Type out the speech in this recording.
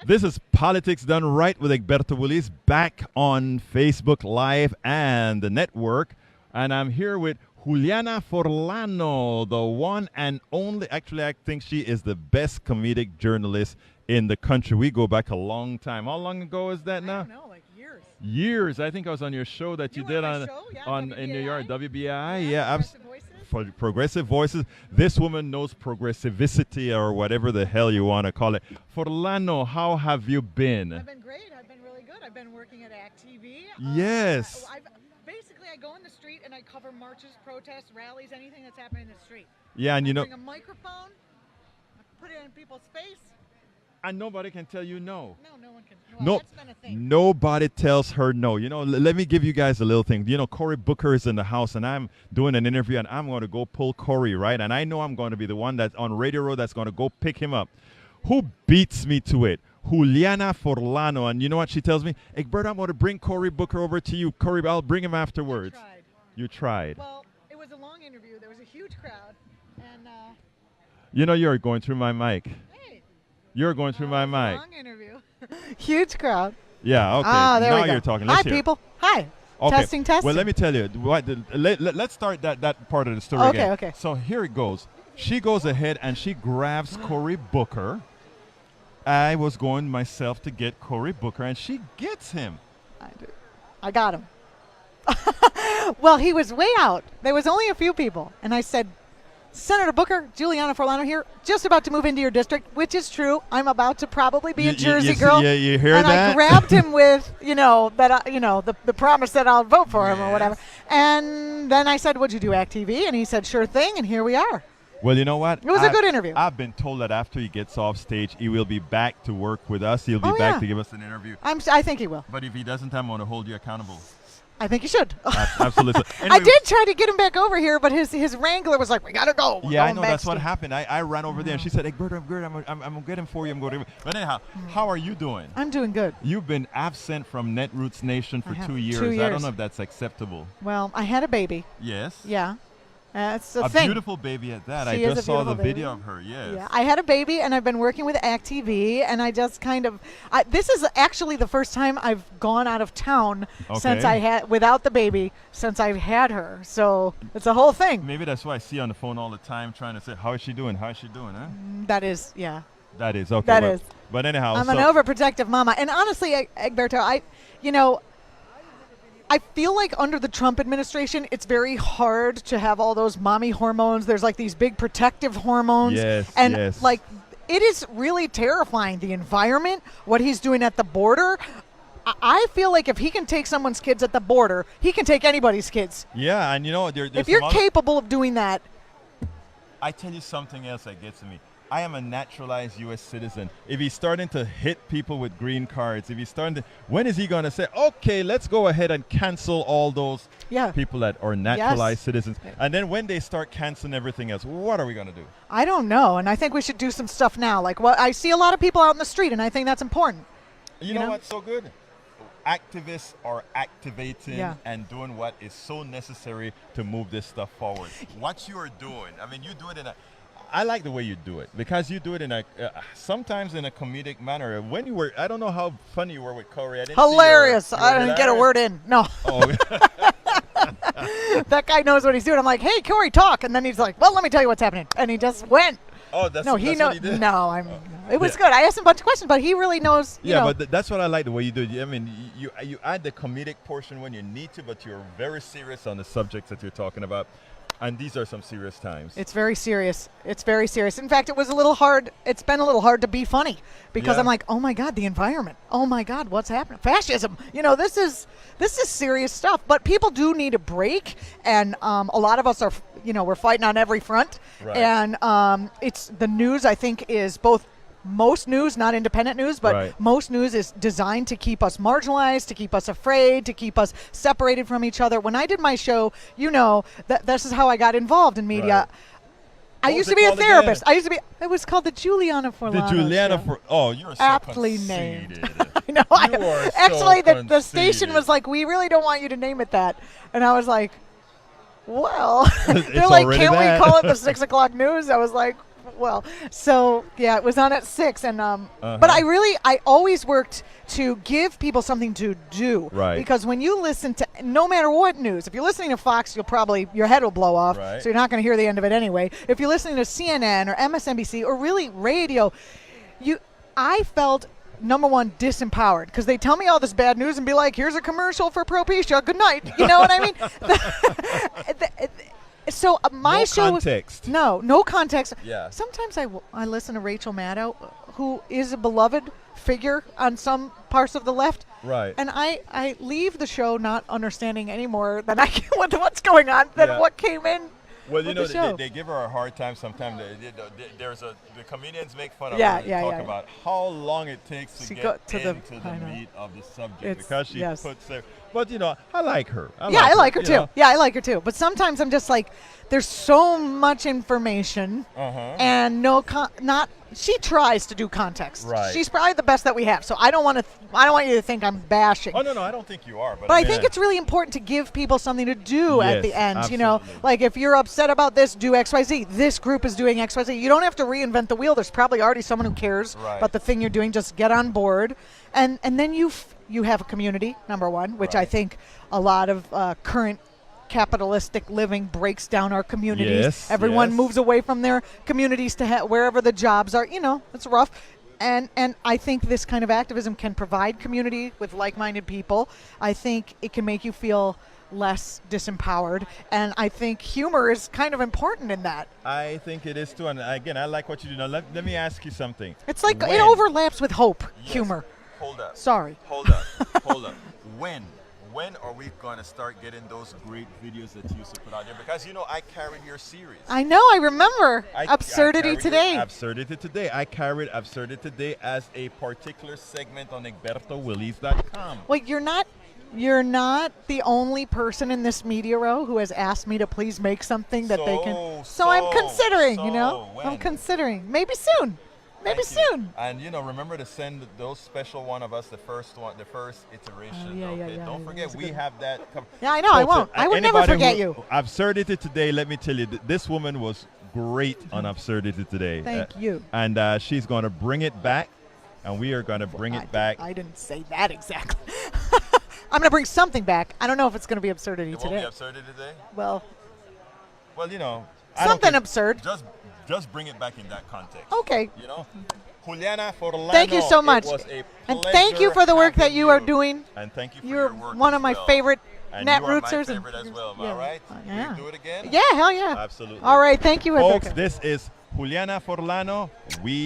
This is Politics Done Right with Egberto Willis back on Facebook Live and the network. And I'm here with Julianna Forlano, the one and only. Actually, I think she is the best comedic journalist in the country. We go back a long time. How long ago is that now? I don't know, like years. Years. I think I was on your show that you did on in New York, WBI. Yeah, for Progressive Voices. This woman knows progressivity or whatever the hell you want to call it. Forlano, how have you been? I've been great. I've been really good. I've been working at ActTV. Yes. Basically, I go in the street and I cover marches, protests, rallies, anything that's happening in the street. Yeah, and I bring a microphone, I put it in people's face. And nobody can tell you no. No one can. Well, No, that's been a thing. nobody tells her no. You know, let me give you guys a little thing. You know, Cory Booker is in the house, and I'm doing an interview, and I'm going to go pull Cory, right? And I know I'm going to be the one that's on Radio Row that's going to go pick him up. Who beats me to it? Julianna Forlano. And you know what she tells me? Egberto, I'm going to bring Cory Booker over to you. Cory, I'll bring him afterwards. I tried. You tried. Well, it was a long interview. There was a huge crowd, and You know, you're going through my mic. hey, You're going through my mic. long interview. Huge crowd. Yeah, okay. There Now we go. you're talking. Hi, Let's hear it. people. Hi. Okay. Testing. Well, let me tell you. Let's start that part of the story Okay, again. okay. So here it goes. She goes ahead and she grabs Cory Booker. I was going myself to get Cory Booker, and she gets him. I got him. Well, he was way out. There was only a few people. And I said, Senator Booker, Julianna Forlano here, just about to move into your district, which is true. I'm about to probably be a Jersey girl. You hear and that? I grabbed him with, the promise that I'll vote for him or whatever. And then I said, would you do ActTV? And he said, sure thing. And here we are. Well, you know what? It was a good interview. I've been told that after he gets off stage, he will be back to work with us. He'll be back to give us an interview. I think he will. But if he doesn't, I'm going to hold you accountable. I think you should. Absolutely. I did try to get him back over here, but his wrangler was like, we got to go. Yeah, I know. That's what happened. I ran over there, and she said, Egberto, I'm good. I'm going to get him for you. I'm going to. But anyhow, how are you doing? I'm doing good. You've been absent from Netroots Nation for 2 years. 2 years. I don't know if that's acceptable. Well, I had a baby. Yes. Yeah. That's a thing. beautiful baby at that. She I is just a saw the beautiful video baby. of her. Yes. Yeah, I had a baby, and I've been working with ActTV, and I just kind of. This is actually the first time I've gone out of town since I had without the baby since I've had her. So it's a whole thing. Maybe that's why I see you on the phone all the time, trying to say, "How is she doing? How is she doing?" Huh? That is, yeah. That is okay. That is. But anyhow, I'm an overprotective mama, and honestly, Egberto, I feel like under the Trump administration, it's very hard to have all those mommy hormones. There's like these big protective hormones. Yes, and yes. like it is really terrifying, the environment, what he's doing at the border. I feel like if he can take someone's kids at the border, he can take anybody's kids. Yeah, and there's if you're capable of doing that. I tell you something else that gets to me. I am a naturalized U.S. citizen. If he's starting to hit people with green cards, if he's starting to, when is he going to say, okay, let's go ahead and cancel all those people that are naturalized citizens? And then when they start canceling everything else, what are we going to do? I don't know. And I think we should do some stuff now. Like, I see a lot of people out in the street, and I think that's important. You know what's so good? Activists are activating and doing what is so necessary to move this stuff forward. What you are doing, I mean, you do it in I like the way you do it because you do it in sometimes in a comedic manner. When you were, I don't know how funny you were with Cory. I didn't hilarious. I didn't get a word in. No. Oh. That guy knows what he's doing. I'm like, hey, Cory, talk. And then he's like, well, let me tell you what's happening. And he just went. Oh, that's no, he knows. No, it was good. I asked him a bunch of questions, but he really knows. But that's what I like the way you do it. I mean, you add the comedic portion when you need to, but you're very serious on the subjects that you're talking about. And these are some serious times. It's very serious. It's very serious. In fact, it was a little hard. It's been a little hard to be funny because I'm like, oh my God, the environment. Oh my God, what's happening? Fascism. This is serious stuff. But people do need a break, and a lot of us are, we're fighting on every front. Right. And it's the news. I think is both. Most news, not independent news, but most news is designed to keep us marginalized, to keep us afraid, to keep us separated from each other. When I did my show, that this is how I got involved in media. I used to be a therapist. It was called the Julianna Forlano. The Julianna Oh, you're so aptly conceited. named. I know. Actually, the station was like, we really don't want you to name it that. And I was like, well, they're like, can't we call it the 6 o'clock news? I was like, Well, so yeah, it was on at 6, and but I always worked to give people something to do. Right. Because when you listen to, no matter what news, if you're listening to Fox, your head will blow off. Right. So you're not going to hear the end of it anyway. If you're listening to CNN or MSNBC or really radio, I felt, number one, disempowered, because they tell me all this bad news and be like, here's a commercial for Propecia, good night. You know what I mean? So my no show context. No context. Yeah. Sometimes I listen to Rachel Maddow, who is a beloved figure on some parts of the left. Right. And I leave the show not understanding any more than I can what's going on than what came in. Well, you know, the show. they give her a hard time sometimes. The comedians make fun of Yeah, her. yeah, Talk yeah. about how long it takes to get to into the I know. meat of the subject, It's- because she yes. puts there. But you know, I like her. I like her you too. know. Yeah, I like her too. But sometimes I'm just like, there's so much information, and she tries to do context. Right. She's probably the best that we have. So I don't want you to think I'm bashing. Oh no, I don't think you are. But I think it's really important to give people something to do at the end. Absolutely. You know, like if you're upset about this, do XYZ. This group is doing XYZ. You don't have to reinvent the wheel. There's probably already someone who cares about the thing you're doing. Just get on board, and then you have a community, number one, which I think a lot of current capitalistic living breaks down our communities. Yes, Everyone yes. moves away from their communities to wherever the jobs are. You know, it's rough. And I think this kind of activism can provide community with like-minded people. I think it can make you feel less disempowered. And I think humor is kind of important in that. I think it is too. And again, I like what you do. Now, let me ask you something. It's like it overlaps with hope, humor. Hold up. Sorry. Hold up. Hold up. When are we going to start getting those great videos that you used to put out there? Because, you know, I carried your series. I know. I remember. Absurdity I Today. Absurdity Today. I carried Absurdity Today as a particular segment on EgbertoWillies.com. Well, you're not the only person in this media row who has asked me to please make something that they can. So I'm considering, I'm considering. Maybe soon. Maybe soon. And remember to send those special one of us, the first iteration. Don't forget, we have that. Yeah, I know. I won't. I would never forget you. Absurdity Today. Let me tell you, this woman was great on Absurdity Today. Thank you. And she's going to bring it back, and we are going to bring it back. I didn't say that exactly. I'm going to bring something back. I don't know if it's going to be Absurdity Today. It won't be Absurdity Today? Well, something absurd. Just bring it back in that context. Okay. Julianna Forlano. Thank you so much. It was a and thank you for the work that you are doing. And thank you for You're your work. one of my favorite Netrootsers. And you are my favorite as well. Am I right? Yeah. Will you do it again? Yeah, hell yeah. Absolutely. All right. Thank you, Folks, Edrica. this is Julianna Forlano. We